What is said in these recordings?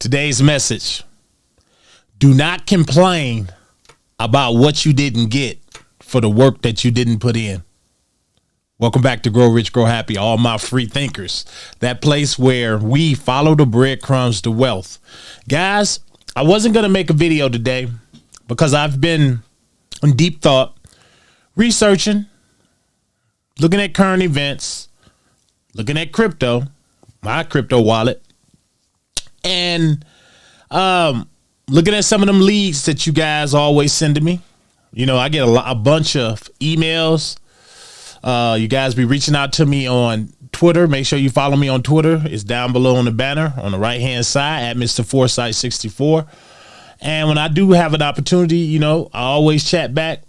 Today's message: do not complain about what you didn't get for the work that you didn't put in. Welcome back to Grow Rich, Grow Happy, all my free thinkers. That place where we follow the breadcrumbs to wealth. Guys, I wasn't going to make a video today because I've been in deep thought, researching, looking at current events, looking at crypto, my crypto wallet, and looking at some of them leads that you guys always send to me. You know, I get a bunch of emails. You guys be reaching out to me on Twitter. Make sure you follow me on Twitter. It's down below on the banner on the right hand side at Mr. Foresight 64. And when I do have an opportunity, you know, I always chat back.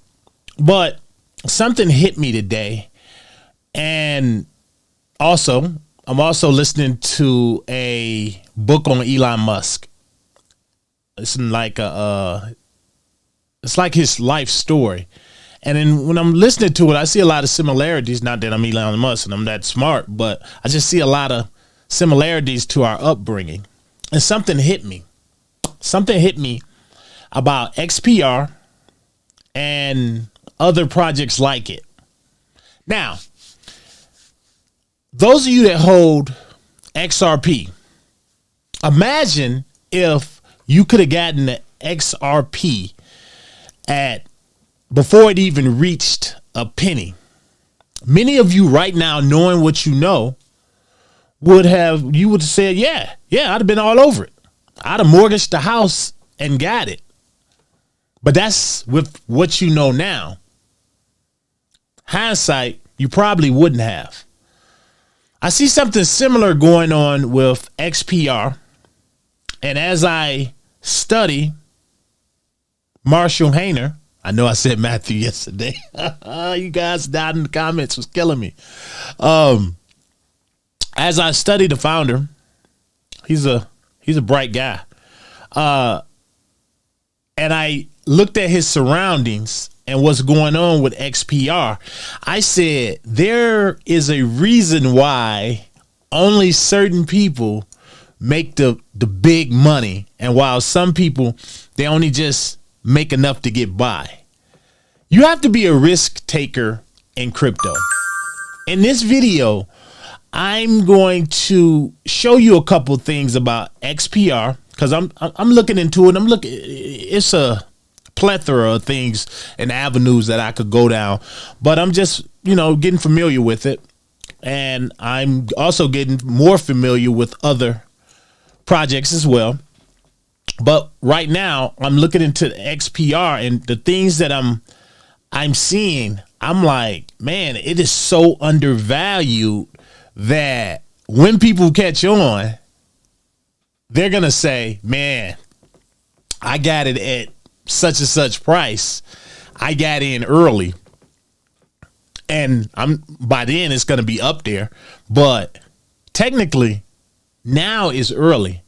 But something hit me today. And also, I'm also listening to a book on Elon Musk. It's like it's like his life story. And then when I'm listening to it, I see a lot of similarities. Not that I'm Elon Musk and I'm that smart, but I just see a lot of similarities to our upbringing. And something hit me. Something hit me about XPR and other projects like it. Now, those of you that hold XRP, imagine if you could have gotten the XRP before it even reached a penny. Many of you right now, knowing what you know, would have said, yeah, I'd have been all over it. I'd have mortgaged the house and got it. But that's with what you know now. Hindsight, you probably wouldn't have. I see something similar going on with XPR. And as I study Marshall Hayner, I know I said Matthew yesterday. You guys down in the comments was killing me. As I study the founder, he's a bright guy. And I looked at his surroundings and what's going on with XPR. I said, there is a reason why only certain people make the big money. And while some people, they only just make enough to get by. You have to be a risk taker in crypto. In this video, I'm going to show you a couple things about XPR because I'm looking into it. It's a plethora of things and avenues that I could go down, but I'm just, getting familiar with it. And I'm also getting more familiar with other projects as well. But right now I'm looking into XPR and the things that I'm seeing. I'm like, man, it is so undervalued that when people catch on, they're going to say, man, I got it at such and such price. I got in early. And by then it's going to be up there. But technically now is early.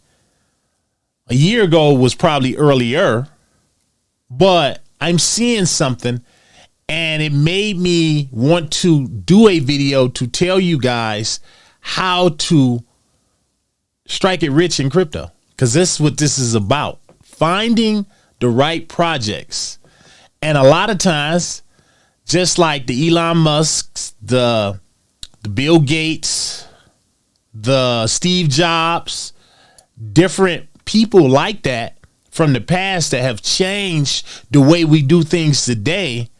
A year ago was probably earlier, but I'm seeing something and it made me want to do a video to tell you guys how to strike it rich in crypto. Because this is what this is about. Finding the right projects. And a lot of times, just like the Elon Musks, the Bill Gates, the Steve Jobs, different people like that from the past that have changed the way we do things today.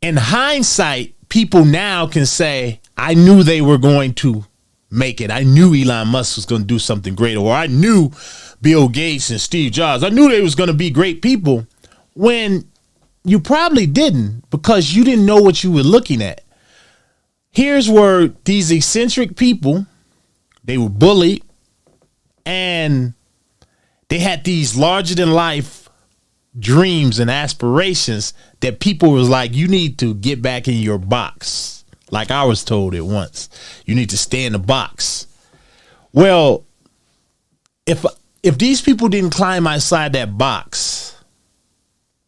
In hindsight, people now can say, I knew they were going to make it. I knew Elon Musk was going to do something great, or I knew Bill Gates and Steve Jobs. I knew they was going to be great people, when you probably didn't, because you didn't know what you were looking at. Here's where these eccentric people, they were bullied and they had these larger than life dreams and aspirations that people was like, you need to get back in your box. Like I was told it once, you need to stay in the box. Well, if these people didn't climb outside that box,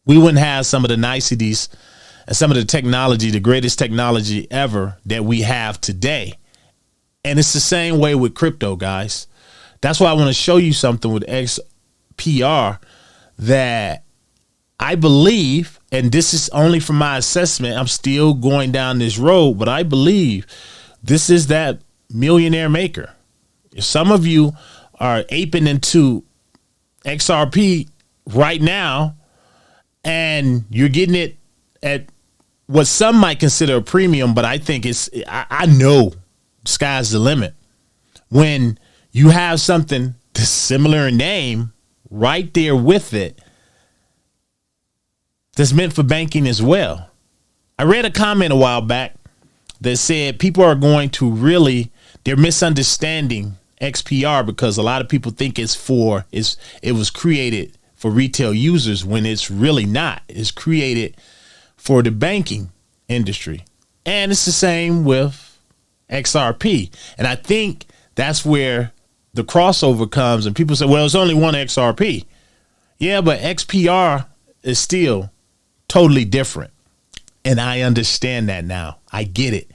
we wouldn't have some of the niceties and some of the technology, the greatest technology ever that we have today. And it's the same way with crypto, guys. that's why I want to show you something with XPR that I believe, and this is only from my assessment, I'm still going down this road, but I believe this is that millionaire maker. If some of you are aping into XRP right now and you're getting it at what some might consider a premium, but I think I know sky's the limit. When you have something that's similar in name right there with it, that's meant for banking as well. I read a comment a while back that said people are going to they're misunderstanding XPR because a lot of people think it was created for retail users when it's really not. It's created for the banking industry. And it's the same with XRP. And I think that's where the crossover comes, and people say, well, it's only one XRP. Yeah, but XPR is still totally different. And I understand that now. I get it.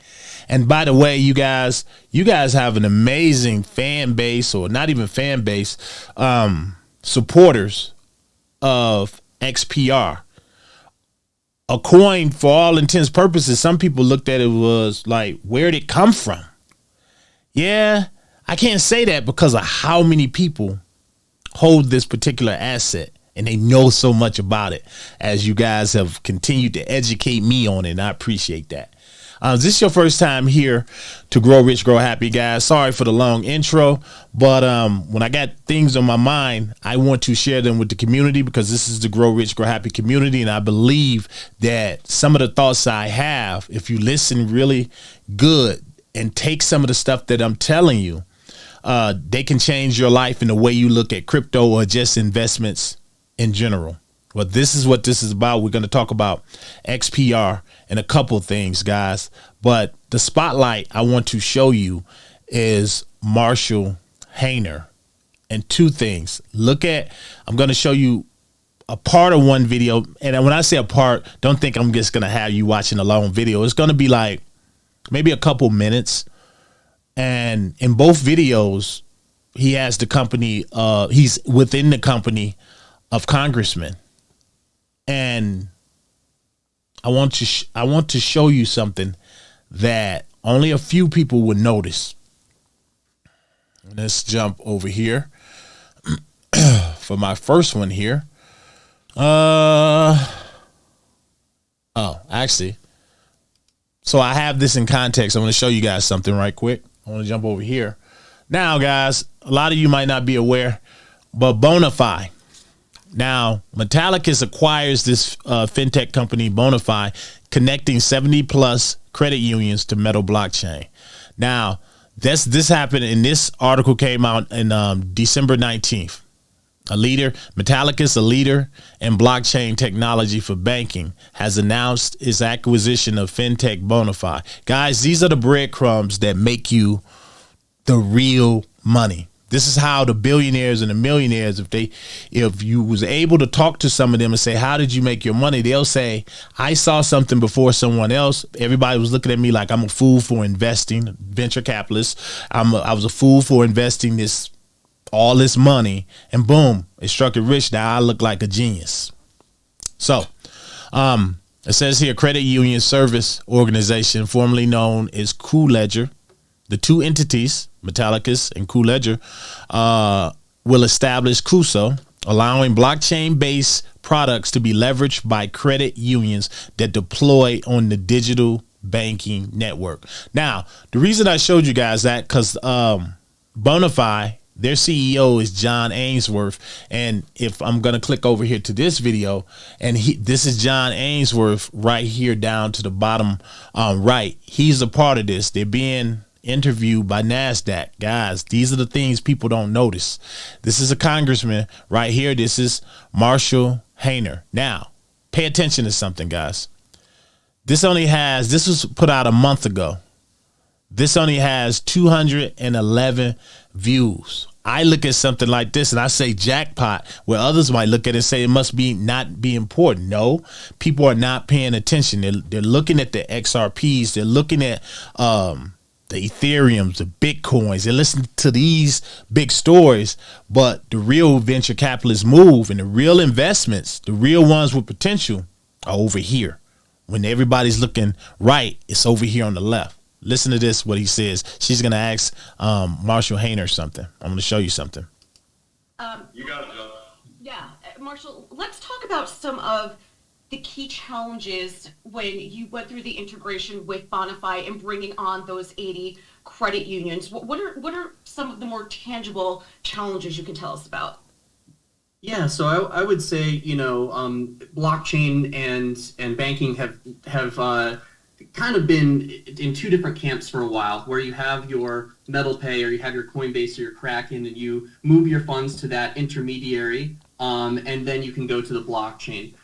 And by the way, you guys have an amazing fan base, or not even fan base, supporters of XPR. A coin, for all intents and purposes, some people looked at it was like, where'd it come from? Yeah, I can't say that because of how many people hold this particular asset. And they know so much about it, as you guys have continued to educate me on it. And I appreciate that. Is this your first time here to Grow Rich, Grow Happy, guys? Sorry for the long intro, but when I got things on my mind, I want to share them with the community, because this is the Grow Rich, Grow Happy community. And I believe that some of the thoughts I have, if you listen really good and take some of the stuff that I'm telling you, they can change your life in the way you look at crypto or just investments in general. Well, this is what this is about. We're going to talk about XPR and a couple things, guys. But the spotlight I want to show you is Marshall Hayner, and two things. I'm going to show you a part of one video. And when I say a part, don't think I'm just going to have you watching a long video. It's going to be like maybe a couple minutes. And in both videos, he has the company, he's within the company of congressmen. And I want to show you something that only a few people would notice. Let's jump over here for my first one here. Actually, so I have this in context. I'm going to show you guys something right quick. I want to jump over here. Now, guys, a lot of you might not be aware, but Bonafide. Now, Metallicus acquires this fintech company, Bonafide, connecting 70 plus credit unions to Metal blockchain. Now, this happened, and this article came out in December 19th. Metallicus, a leader in blockchain technology for banking, has announced its acquisition of fintech Bonafide. Guys, these are the breadcrumbs that make you the real money. This is how the billionaires and the millionaires, if you was able to talk to some of them and say, how did you make your money? They'll say, I saw something before someone else. Everybody was looking at me like I'm a fool for investing, venture capitalist. I was a fool for investing all this money, and boom, it struck it rich. Now I look like a genius. So it says here, credit union service organization, formerly known as Cool Ledger. The two entities, Metallicus and Cool Ledger, will establish CUSO, allowing blockchain-based products to be leveraged by credit unions that deploy on the digital banking network. Now, the reason I showed you guys that, because Bonafide, their CEO is John Ainsworth. And if I'm going to click over here to this video, and this is John Ainsworth right here down to the bottom right. He's a part of this. They're being interviewed by NASDAQ. Guys, these are the things people don't notice. This is a congressman right here. This is Marshall Hayner. Now, pay attention to something, guys. This was put out a month ago. This only has 211 views. I look at something like this and I say jackpot, where others might look at it and say it must be not be important. No, people are not paying attention. They're looking at the XRPs. They're looking at the Ethereums, the Bitcoins, and listen to these big stories. But the real venture capitalists move, and the real investments, the real ones with potential, are over here. When everybody's looking right, it's over here on the left. Listen to this, what he says. She's going to ask Marshall Hayner something. I'm going to show you something. You got it, Joe. Yeah, Marshall, let's talk about some of the key challenges when you went through the integration with Bonify and bringing on those 80 credit unions. What are some of the more tangible challenges you can tell us about? Yeah, so I would say, blockchain and banking have kind of been in two different camps for a while, where you have your MetalPay or you have your Coinbase or your Kraken, and you move your funds to that intermediary, and then you can go to the blockchain.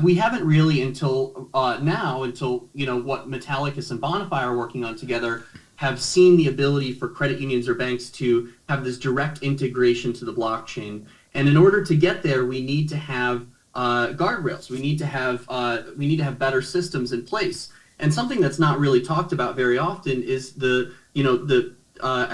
We haven't really until what Metallicus and Bonify are working on together have seen the ability for credit unions or banks to have this direct integration to the blockchain. And in order to get there, we need to have guardrails. We need to have better systems in place. And something that's not really talked about very often is I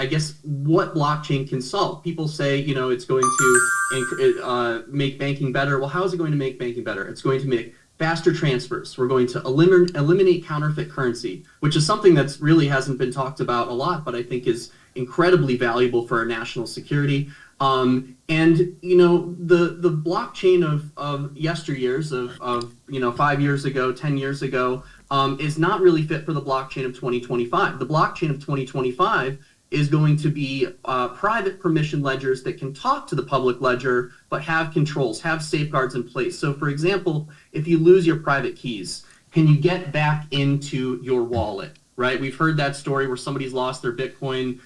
guess what blockchain can solve. People say, it's going to make banking better. Well, how is it going to make banking better? It's going to make faster transfers. We're going to eliminate counterfeit currency, which is something that's really hasn't been talked about a lot, but I think is incredibly valuable for our national security. The blockchain of yesteryears of 5 years ago, 10 years ago, is not really fit for the blockchain of 2025. The blockchain of 2025 is going to be private permission ledgers that can talk to the public ledger, but have controls, have safeguards in place. So, for example, if you lose your private keys, can you get back into your wallet? Right? We've heard that story where somebody's lost their Bitcoin,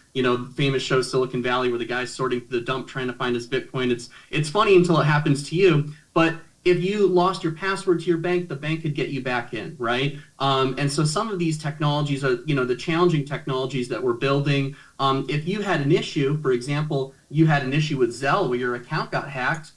famous show Silicon Valley, where the guy's sorting through the dump trying to find his Bitcoin. It's funny until it happens to you, but if you lost your password to your bank, the bank could get you back in, right? And so some of these technologies are, the challenging technologies that we're building. If you had an issue, for example, you had an issue with Zelle where your account got hacked,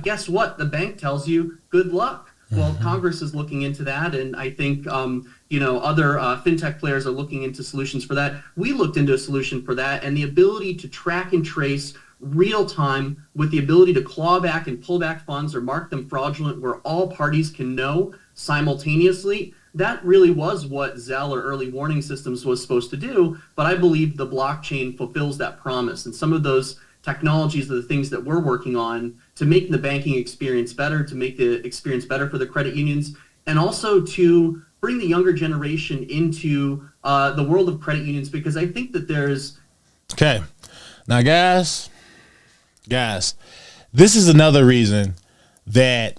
guess what? The bank tells you, good luck. Well, Congress is looking into that, and I think other fintech players are looking into solutions for that. We looked into a solution for that, and the ability to track and trace real time with the ability to claw back and pull back funds or mark them fraudulent where all parties can know simultaneously. That really was what Zelle or early warning systems was supposed to do, but I believe the blockchain fulfills that promise, and some of those technologies are the things that we're working on to make the banking experience better, to make the experience better for the credit unions, and also to bring the younger generation into the world of credit unions, because I think that there's... Okay. Now, guys, this is another reason that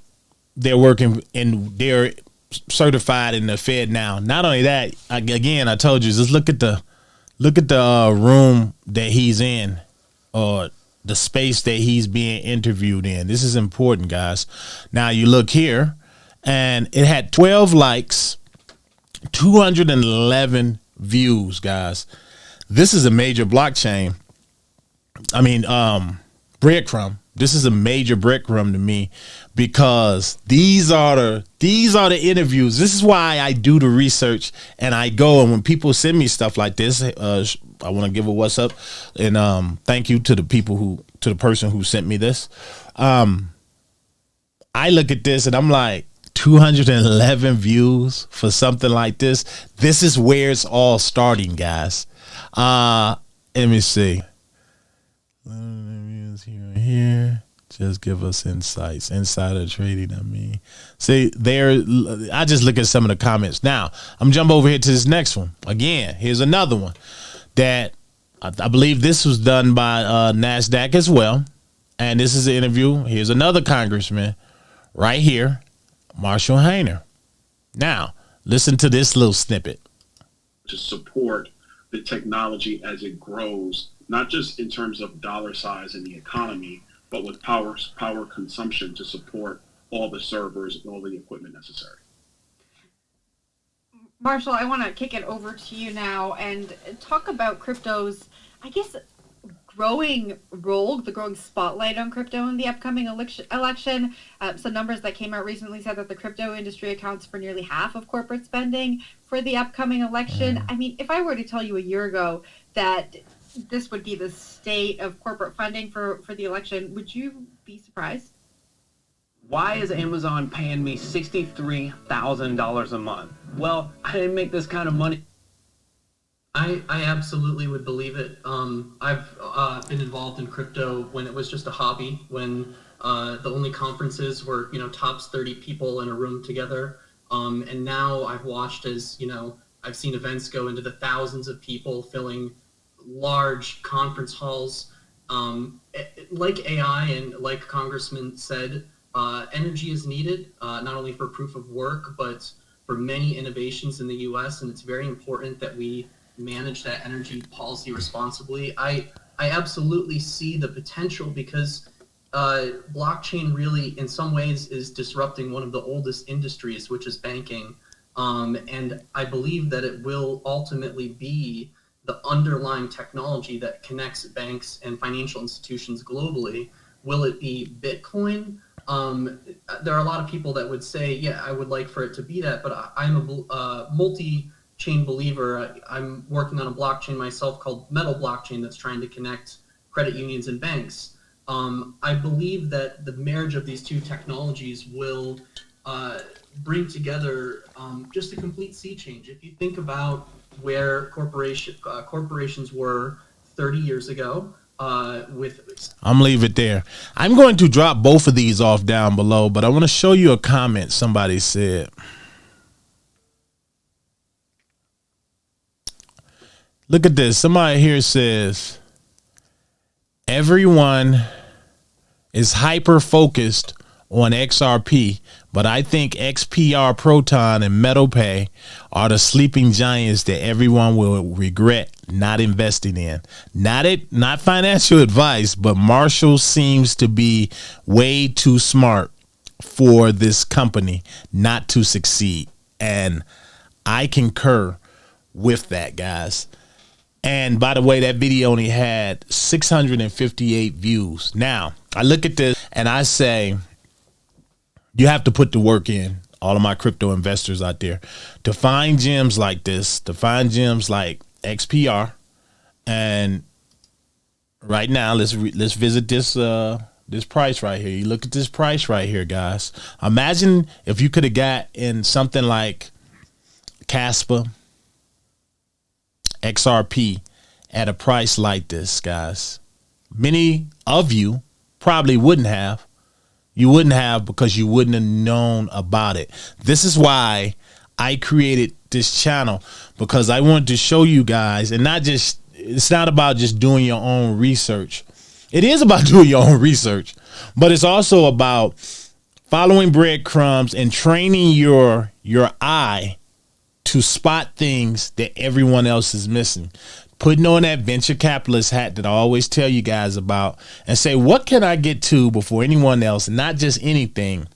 they're working and they're certified in the Fed now. Not only that, I told you, just look at the room that he's in, or the space that he's being interviewed in. This is important, guys. Now you look here, and it had 12 likes, 211 views, guys. This is a major blockchain. Breadcrumb. This is a major breadcrumb to me, because these are the interviews. This is why I do the research, and I go, and when people send me stuff like this, I want to give a what's up, and thank you to the person who sent me this. I look at this and I'm like, 211 views for something like this. This is where it's all starting, guys. Let me see. Here, just give us insights. Insider trading, see there. I just look at some of the comments. Now I'm jump over here to this next one. Again, here's another one that I believe this was done by NASDAQ as well, and this is an interview. Here's another congressman right here, Marshall Hayner. Now listen to this little snippet. To support the technology as it grows, not just in terms of dollar size in the economy, but with power consumption to support all the servers and all the equipment necessary. Marshall, I want to kick it over to you now and talk about crypto's, I guess, growing role, the growing spotlight on crypto in the upcoming election. Some numbers that came out recently said that the crypto industry accounts for nearly half of corporate spending for the upcoming election. I mean, if I were to tell you a year ago that this would be the state of corporate funding for the election, would you be surprised? Why is Amazon paying me $63,000 a month? Well, I didn't make this kind of money. I absolutely would believe it. I've been involved in crypto when it was just a hobby, when the only conferences were, tops 30 people in a room together. And now I've watched as, I've seen events go into the thousands of people filling large conference halls. Like AI and like Congressman said, energy is needed, not only for proof of work, but for many innovations in the U.S. And it's very important that we manage that energy policy responsibly. I absolutely see the potential because blockchain really, in some ways, is disrupting one of the oldest industries, which is banking. And I believe that it will ultimately be the underlying technology that connects banks and financial institutions globally. Will it be Bitcoin? There are a lot of people that would say, yeah, I would like for it to be that, but I'm a multi-chain believer. I'm working on a blockchain myself called Metal Blockchain that's trying to connect credit unions and banks. I believe that the marriage of these two technologies will bring together just a complete sea change. If you think about where corporations were 30 years ago, I'm leave it there. I'm going to drop both of these off down below, but I want to show you a comment somebody said. Look at this. Somebody here says everyone is hyper focused on XRP, but I think XPR, Proton, and MetalPay are the sleeping giants that everyone will regret not investing in. Not financial advice, but Marshall seems to be way too smart for this company not to succeed. And I concur with that, guys. And by the way, that video only had 658 views. Now, I look at this and I say, you have to put the work in, all of my crypto investors out there, to find gems like this, to find gems like XPR. And right now, let's visit this this price right here. You look at this price right here, guys. Imagine if you could have got in something like Casper, XRP at a price like this, guys. Many of you probably wouldn't have. You wouldn't have, because you wouldn't have known about it. This is why I created this channel, because I wanted to show you guys, and it's not about just doing your own research. It is about doing your own research, but it's also about following breadcrumbs and training your eye to spot things that everyone else is missing. Putting on that venture capitalist hat that I always tell you guys about and say, what can I get to before anyone else? Not just anything,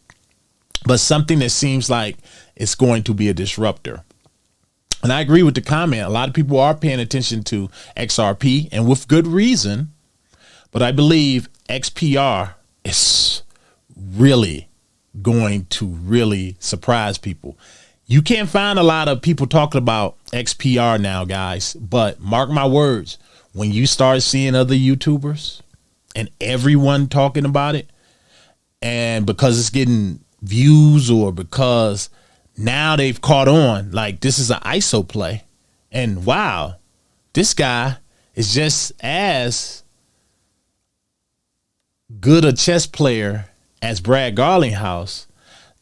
but something that seems like it's going to be a disruptor. And I agree with the comment. A lot of people are paying attention to XRP, and with good reason. But I believe XPR is really going to really surprise people. You can't find a lot of people talking about XPR now, guys, but mark my words, when you start seeing other YouTubers and everyone talking about it, and because it's getting views or because now they've caught on, like this is an ISO play, and wow, this guy is just as good a chess player as Brad Garlinghouse.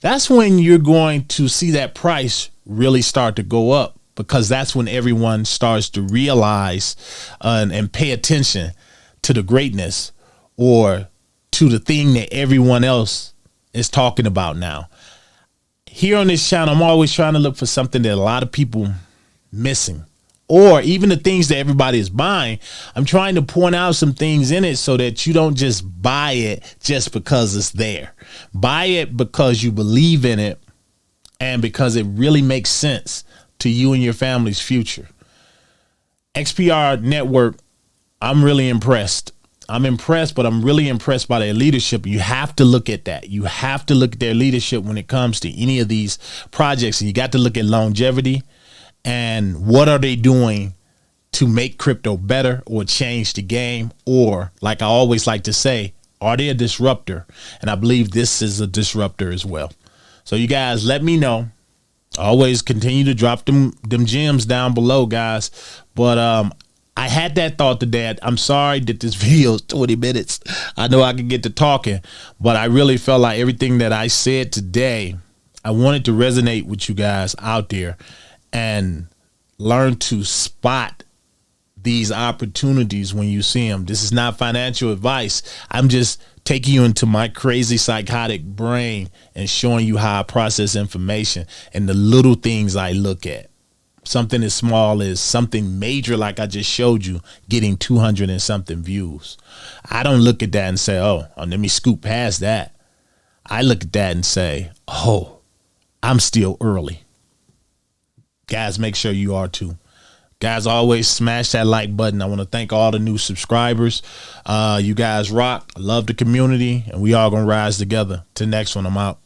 That's when you're going to see that price really start to go up, because that's when everyone starts to realize and pay attention to the greatness or to the thing that everyone else is talking about now. Here on this channel, I'm always trying to look for something that a lot of people missing, or even the things that everybody is buying. I'm trying to point out some things in it so that you don't just buy it just because it's there. Buy it because you believe in it and because it really makes sense to you and your family's future. XPR Network, I'm really impressed. I'm impressed, but I'm really impressed by their leadership. You have to look at that. You have to look at their leadership when it comes to any of these projects. And you got to look at longevity and what are they doing to make crypto better or change the game? Or, like I always like to say, are they a disruptor? And I believe this is a disruptor as well. So you guys, let me know. Always continue to drop them gems down below, guys. But I had that thought today. I'm sorry that this video is 20 minutes. I know I can get to talking, but I really felt like everything that I said today, I wanted to resonate with you guys out there and learn to spot these opportunities when you see them. This is not financial advice. I'm just taking you into my crazy psychotic brain and showing you how I process information and the little things I look at. Something as small as something major, like I just showed you, getting 200 and something views. I don't look at that and say, oh, let me scoop past that. I look at that and say, oh, I'm still early. Guys, make sure you are too. Guys, always smash that like button. I want to thank all the new subscribers. You guys rock. I love the community, and we all gonna rise together. Till next one, I'm out.